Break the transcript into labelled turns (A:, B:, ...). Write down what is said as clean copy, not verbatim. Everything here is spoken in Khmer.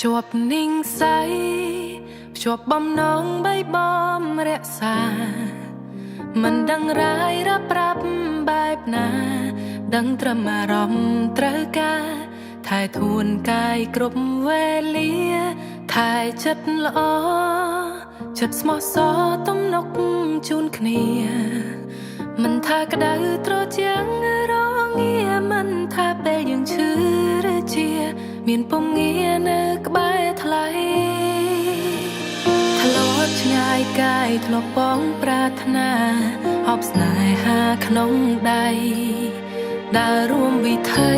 A: ជាប់นิ่งใสជាប់បំណងបីបំរក្សាមិនដឹងរាយរាប់ប្រាប់បែបណាដឹងត្រឹមអារម្មណ៍ត្រូវការថែធួនកាយគ្រប់វេលាថែចិត្តល្អចិត្តស្មោះសរទំនុកជូនគ្នាមិនថាក្តៅត្រជាក់រងាមិនថាពេលយើងឈឺឬជាមានពងងារនៅក្បែរថ្លៃធ្លាប់ឆ្ងាយកាយធ្លាប់បងប្រាថ្នាអបស្នេហាក្នុងដៃដើររួមវិថី